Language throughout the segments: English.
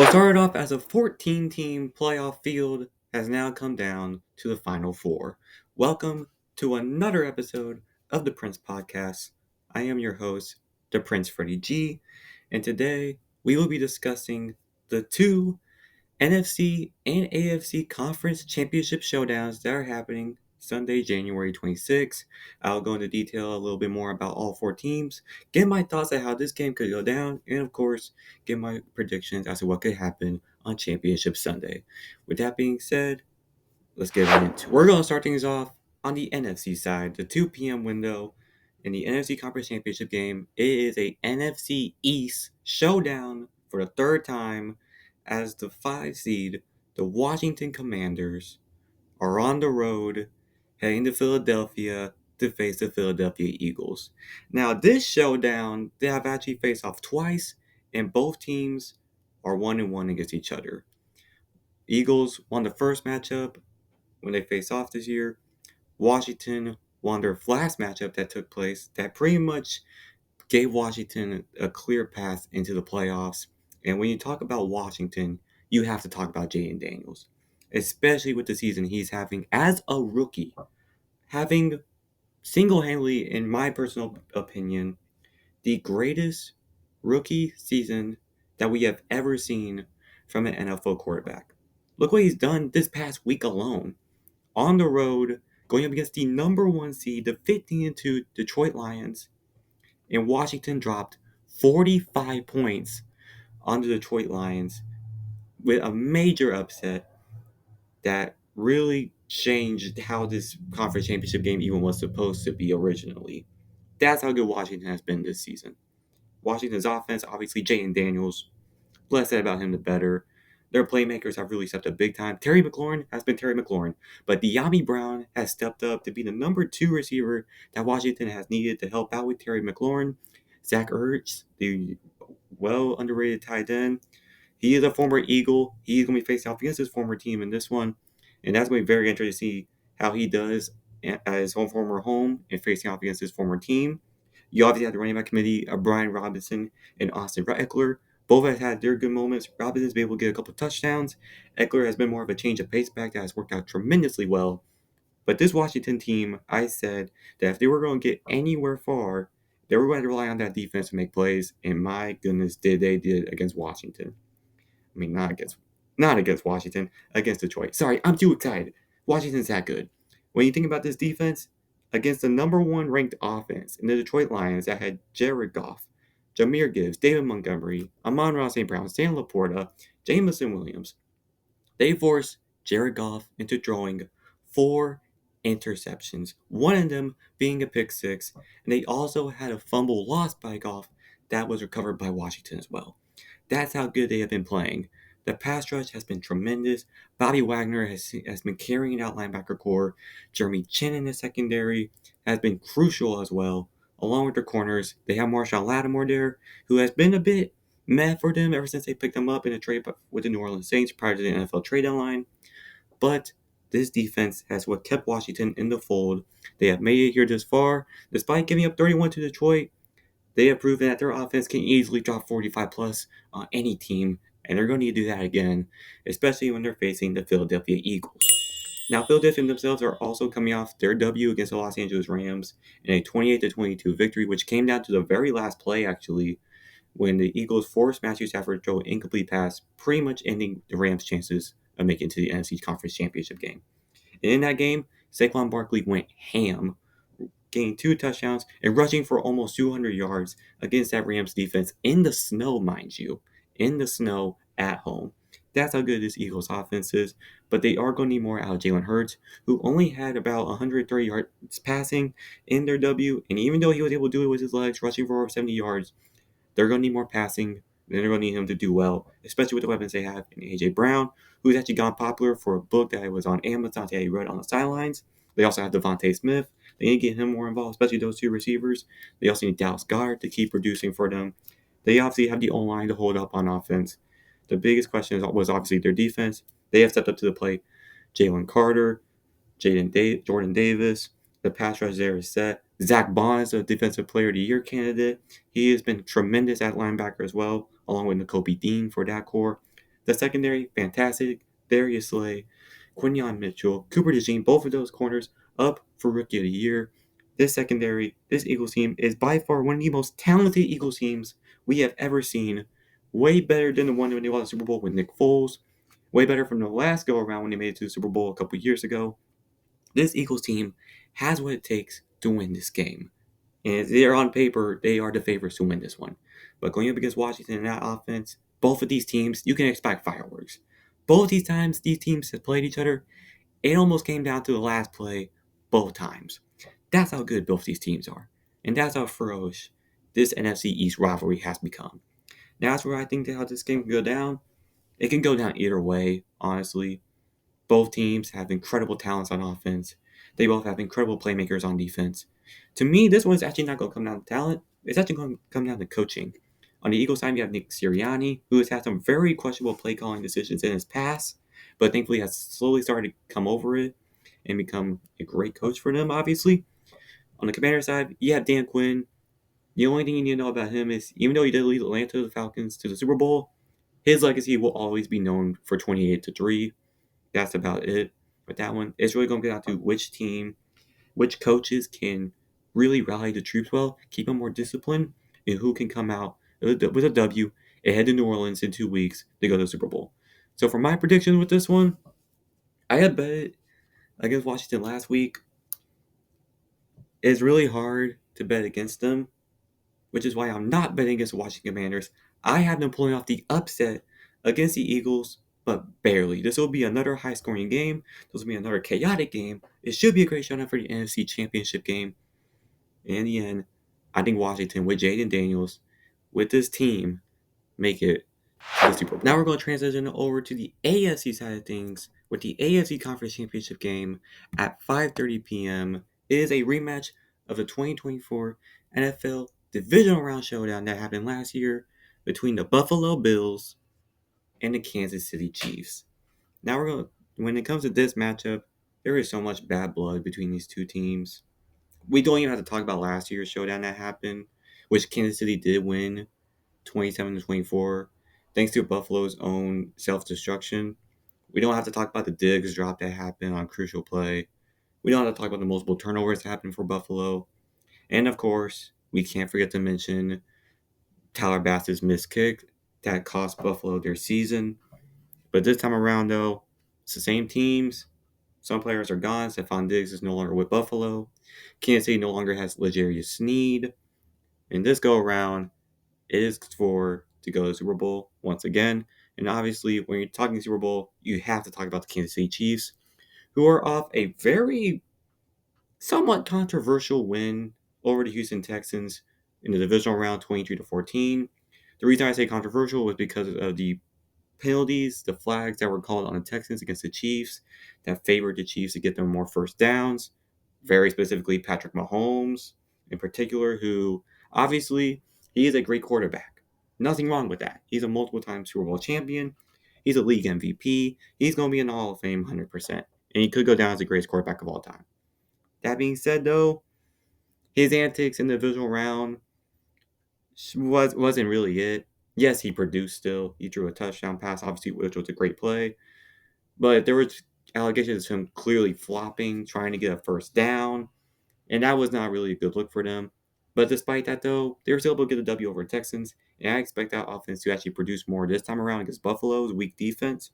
What started off as a 14-team playoff field has now come down to the final four. Welcome to another episode of the Prince Podcast. I am your host, the Prince Freddy G, and today we will be discussing the two NFC and AFC Conference Championship showdowns that are happening Sunday, January 26th. I'll go into detail a little bit more about all four teams, get my thoughts on how this game could go down, and of course, give my predictions as to what could happen on Championship Sunday. With that being said, let's get right into it. We're going to start things off on the NFC side, the 2 p.m. window in the NFC Conference Championship game. It is a NFC East showdown for the third time as the 5 seed, the Washington Commanders, are on the road heading to Philadelphia to face the Philadelphia Eagles. Now, this showdown, they have actually faced off twice, and both teams are 1-1 against each other. Eagles won the first matchup when they faced off this year. Washington won their last matchup that took place that pretty much gave Washington a clear path into the playoffs. And when you talk about Washington, you have to talk about Jaden Daniels, especially with the season he's having as a rookie, having single-handedly, in my personal opinion, the greatest rookie season that we have ever seen from an NFL quarterback. Look what he's done this past week alone. On the road, going up against the number 1 seed, the 15-2 Detroit Lions, and Washington dropped 45 points on the Detroit Lions with a major upset that really changed how this conference championship game even was supposed to be originally. That's how good Washington has been this season. Washington's offense, obviously Jaden Daniels, less said about him the better. Their playmakers have really stepped up big time. Terry McLaurin has been Terry McLaurin, but De'Ami Brown has stepped up to be the number 2 receiver that Washington has needed to help out with Terry McLaurin. Zach Ertz, the well underrated tight end, he is a former Eagle. He's going to be facing off against his former team in this one, and that's going to be very interesting to see how he does at his former home and facing off against his former team. You obviously have the running back committee of Brian Robinson and Austin Eckler. Both have had their good moments. Robinson's been able to get a couple touchdowns. Eckler has been more of a change of pace back that has worked out tremendously well. But this Washington team, I said that if they were going to get anywhere far, they were going to rely on that defense to make plays. And my goodness, did they did against Washington. I mean, not against Washington, against Detroit. Sorry, I'm too excited. Washington's that good. When you think about this defense, against the number 1 ranked offense in the Detroit Lions that had Jared Goff, Jahmyr Gibbs, David Montgomery, Amon-Ra St. Brown, Stan Laporta, Jameson Williams, they forced Jared Goff into throwing 4 interceptions, one of them being a pick six, and they also had a fumble lost by Goff that was recovered by Washington as well. That's how good they have been playing. The pass rush has been tremendous. Bobby Wagner has been carrying out linebacker core. Jeremy Chin in the secondary has been crucial as well. Along with their corners, they have Marshawn Lattimore there, who has been a bit meh for them ever since they picked him up in a trade with the New Orleans Saints prior to the NFL trade deadline. But this defense has what kept Washington in the fold. They have made it here this far. Despite giving up 31 to Detroit, they have proven that their offense can easily drop 45 plus on any team, and they're going to need to do that again, especially when they're facing the Philadelphia Eagles. Now, Philadelphia themselves are also coming off their W against the Los Angeles Rams in a 28-22 victory, which came down to the very last play, actually, when the Eagles forced Matthew Stafford to throw an incomplete pass, pretty much ending the Rams' chances of making it to the NFC Conference Championship game. And in that game, Saquon Barkley went ham, getting 2 touchdowns and rushing for almost 200 yards against that Rams defense in the snow, mind you, in the snow at home. That's how good this Eagles offense is, but they are going to need more out of Jalen Hurts, who only had about 130 yards passing in their W, and even though he was able to do it with his legs, rushing for over 70 yards, they're going to need more passing. They're going to need him to do well, especially with the weapons they have in A.J. Brown, who's actually gone popular for a book that was on Amazon that he read on the sidelines. They also have Devontae Smith. They need to get him more involved, especially those 2 receivers. They also need Dallas Goedert to keep producing for them. They obviously have the O-line to hold up on offense. The biggest question was obviously their defense. They have stepped up to the plate. Jalen Carter, Jordan Davis, the pass rush there is set. Zach Bond is a Defensive Player of the Year candidate. He has been tremendous at linebacker as well, along with Nakobe Dean for that core. The secondary, fantastic. Darius Slay, Quinion Mitchell, Cooper DeJean, both of those corners up for Rookie of the Year. This secondary, this Eagles team is by far one of the most talented Eagles teams we have ever seen. Way better than the one when they won the Super Bowl with Nick Foles. Way better from the last go around when they made it to the Super Bowl a couple years ago. This Eagles team has what it takes to win this game. And they're on paper, they are the favorites to win this one. But going up against Washington in that offense, both of these teams, you can expect fireworks. Both these times these teams have played each other, it almost came down to the last play both times. That's how good both these teams are. And that's how ferocious this NFC East rivalry has become. Now, that's where I think how this game can go down. It can go down either way, honestly. Both teams have incredible talents on offense. They both have incredible playmakers on defense. To me, this one's actually not going to come down to talent. It's actually going to come down to coaching. On the Eagles side, you have Nick Sirianni, who has had some very questionable play calling decisions in his past, but thankfully has slowly started to come over it and become a great coach for them, obviously. On the Commander side, you have Dan Quinn. The only thing you need to know about him is, even though he did lead Atlanta the Falcons to the Super Bowl, his legacy will always be known for 28-3. That's about it with that one. It's really going to get down to which coaches can really rally the troops well, keep them more disciplined, and who can come out with a W and head to New Orleans in 2 weeks to go to the Super Bowl. So for my prediction with this one, I had bet against Washington last week. It's really hard to bet against them, which is why I'm not betting against the Washington Commanders. I have them pulling off the upset against the Eagles, but barely. This will be another high-scoring game. This will be another chaotic game. It should be a great showdown for the NFC Championship game. In the end, I think Washington, with Jaden Daniels, with this team, make it to the Super Bowl. Now we're going to transition over to the AFC side of things with the AFC Conference Championship game at 5:30 p.m. It is a rematch of the 2024 NFL Divisional Round Showdown that happened last year between the Buffalo Bills and the Kansas City Chiefs. Now when it comes to this matchup, there is so much bad blood between these two teams. We don't even have to talk about last year's showdown that happened, which Kansas City did win 27-24, thanks to Buffalo's own self-destruction. We don't have to talk about the Diggs drop that happened on crucial play. We don't have to talk about the multiple turnovers that happened for Buffalo. And of course, we can't forget to mention Tyler Bass's missed kick that cost Buffalo their season. But this time around, though, it's the same teams. Some players are gone. Stephon Diggs is no longer with Buffalo. Kansas City no longer has L'Jarius Sneed. And this go around, it is for to go to the Super Bowl once again. And obviously, when you're talking Super Bowl, you have to talk about the Kansas City Chiefs, who are off a very somewhat controversial win over the Houston Texans in the divisional round 23-14. The reason I say controversial was because of the penalties, the flags that were called on the Texans against the Chiefs that favored the Chiefs to get them more first downs. Very specifically, Patrick Mahomes in particular, who obviously he is a great quarterback. Nothing wrong with that. He's a multiple-time Super Bowl champion. He's a league MVP. He's going to be in the Hall of Fame 100%. And he could go down as the greatest quarterback of all time. That being said, though, his antics in the divisional round wasn't really it. Yes, he produced still. He drew a touchdown pass, obviously, which was a great play. But there was allegations of him clearly flopping, trying to get a first down. And that was not really a good look for them. But despite that, though, they were still able to get a W over the Texans. And I expect that offense to actually produce more this time around against Buffalo's weak defense.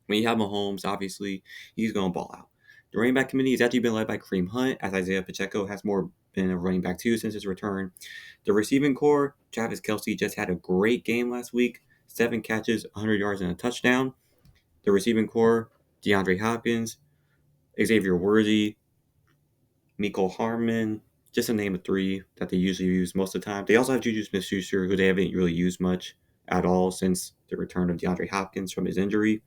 When you have Mahomes, obviously, he's going to ball out. The running back committee has actually been led by Kareem Hunt, as Isaiah Pacheco has more been a running back too since his return. The receiving core, Travis Kelce just had a great game last week. 7 catches, 100 yards, and a touchdown. The receiving core, DeAndre Hopkins, Xavier Worthy, Mecole Hardman, just to name of 3 that they usually use most of the time. They also have Juju Smith-Schuster, who they haven't really used much at all since the return of DeAndre Hopkins from his injury.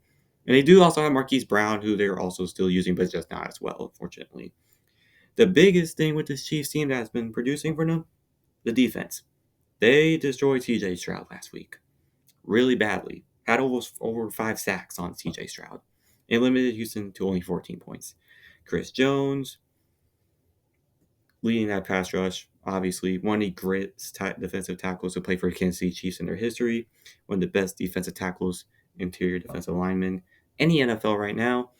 And they do also have Marquise Brown, who they're also still using, but just not as well, unfortunately. The biggest thing with this Chiefs team that has been producing for them, the defense. They destroyed CJ Stroud last week. Really badly. Had almost over 5 sacks on CJ Stroud. And limited Houston to only 14 points. Chris Jones, leading that pass rush, obviously one of the greatest defensive tackles to play for Kansas City Chiefs in their history. One of the best defensive tackles interior defensive linemen in the NFL right now.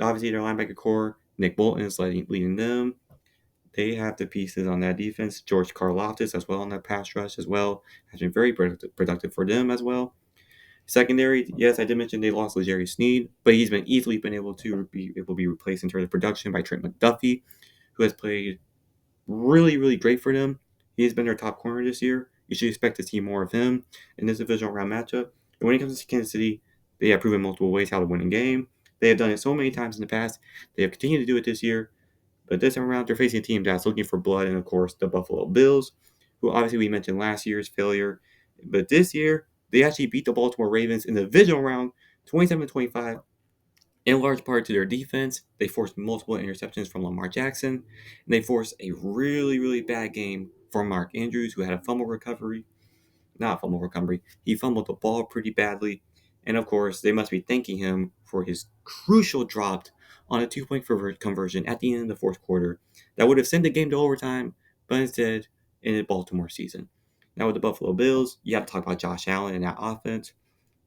Obviously, their linebacker core, Nick Bolton is leading them. They have the pieces on that defense. George Karlaftis as well on that pass rush as well. Has been very productive for them as well. Secondary, yes, I did mention they lost L'Jarius Sneed, but he's been easily been able to be replaced in terms of production by Trent McDuffie, who has played really, really great for them. He has been their top corner this year. You should expect to see more of him in this divisional round matchup. And when it comes to Kansas City, they have proven multiple ways how to win a game. They have done it so many times in the past. They have continued to do it this year. But this time around, they're facing a team that's looking for blood, and of course, the Buffalo Bills, who obviously we mentioned last year's failure. But this year, they actually beat the Baltimore Ravens in the divisional round 27-25, in large part to their defense. They forced multiple interceptions from Lamar Jackson, and they forced a really, really bad game for Mark Andrews, who had a fumble recovery. Not fumble recovery. He fumbled the ball pretty badly. And of course, they must be thanking him for his crucial drop on a 2-point conversion at the end of the fourth quarter that would have sent the game to overtime, but instead ended Baltimore season. Now with the Buffalo Bills, you have to talk about Josh Allen and that offense.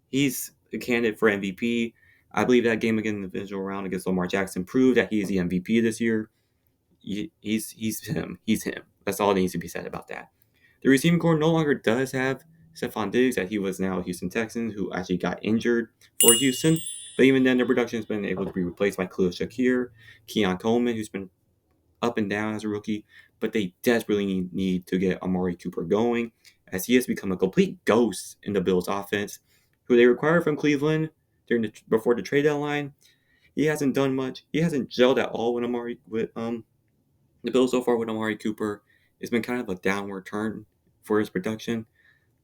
He's a candidate for MVP. I believe that game again in the divisional round against Lamar Jackson proved that he's the MVP this year. He's him. He's him. That's all that needs to be said about that. The receiving core no longer does have Stephon Diggs, that he was now a Houston Texans, who actually got injured for Houston. But even then, their production has been able to be replaced by Khalil Shakir, Keon Coleman, who's been up and down as a rookie. But they desperately need to get Amari Cooper going, as he has become a complete ghost in the Bills' offense, who they acquired from Cleveland before the trade deadline. He hasn't done much. He hasn't gelled at all with the Bills so far with Amari Cooper. It's been kind of a downward turn for his production.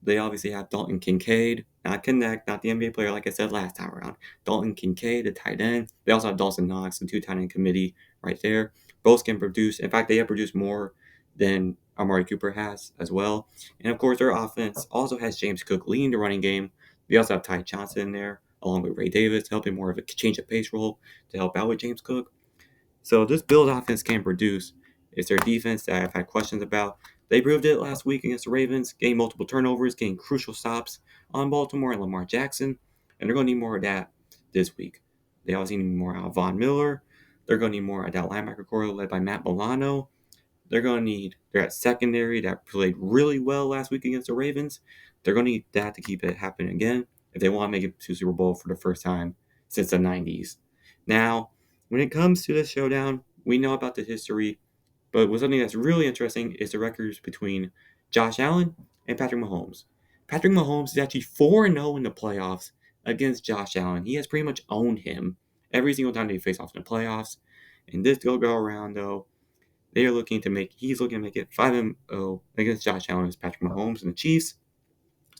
They obviously have Dalton Kincaid, not Connect, not the NBA player like I said last time around. Dalton Kincaid, the tight end. They also have Dawson Knox, the two tight end committee right there. Both can produce. In fact, they have produced more than Amari Cooper has as well. And of course, their offense also has James Cook leading the running game. They also have Ty Johnson in there, along with Ray Davis, helping more of a change of pace role to help out with James Cook. So this Bills offense can produce. It's their defense that I've had questions about. They proved it last week against the Ravens, getting multiple turnovers, getting crucial stops on Baltimore and Lamar Jackson, and they're going to need more of that this week. They also need more out of Von Miller. They're going to need more of that linebacker core led by Matt Milano. They're at secondary that played really well last week against the Ravens. They're going to need that to keep it happening again if they want to make it to Super Bowl for the first time since the 90s. Now, when it comes to this showdown, we know about the history, but something that's really interesting is the records between Josh Allen and Patrick Mahomes. Patrick Mahomes is actually 4-0 in the playoffs against Josh Allen. He has pretty much owned him every single time they face off in the playoffs. In this go around, though, he's looking to make it 5-0 against Josh Allen and Patrick Mahomes and the Chiefs.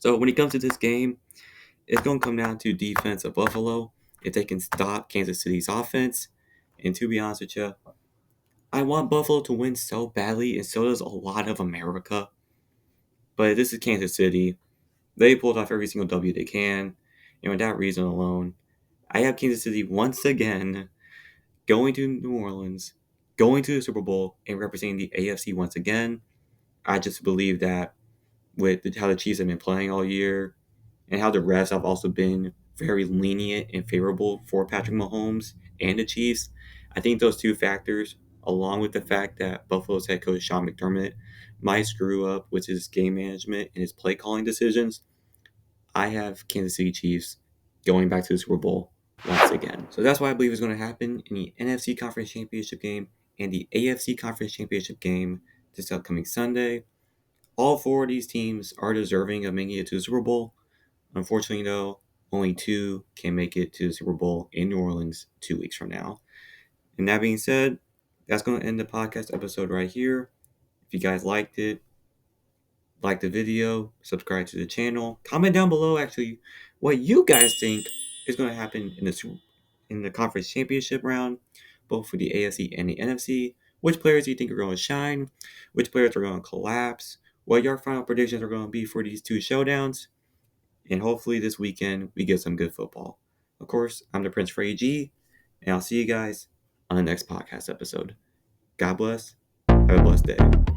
So when it comes to this game, it's going to come down to defense of Buffalo, if they can stop Kansas City's offense. And to be honest with you, I want Buffalo to win so badly, and so does a lot of America. But this is Kansas City. They pulled off every single W they can. And with that reason alone, I have Kansas City once again going to New Orleans, going to the Super Bowl, and representing the AFC once again. I just believe that with how the Chiefs have been playing all year, and how the refs have also been very lenient and favorable for Patrick Mahomes and the Chiefs. I think those two factors, along with the fact that Buffalo's head coach Sean McDermott might screw up with his game management and his play calling decisions, I have Kansas City Chiefs going back to the Super Bowl once again. So that's why I believe is going to happen in the NFC Conference Championship game and the AFC Conference Championship game this upcoming Sunday. All four of these teams are deserving of making it to the Super Bowl. Unfortunately, though, only two can make it to the Super Bowl in New Orleans 2 weeks from now. And that being said, that's going to end the podcast episode right here. If you guys liked it, like the video, subscribe to the channel. Comment down below, actually, what you guys think is going to happen in the conference championship round, both for the AFC and the NFC. Which players do you think are going to shine? Which players are going to collapse? What your final predictions are going to be for these two showdowns? And hopefully this weekend we get some good football. Of course, I'm the Prince Freddy G, and I'll see you guys on the next podcast episode. God bless. Have a blessed day.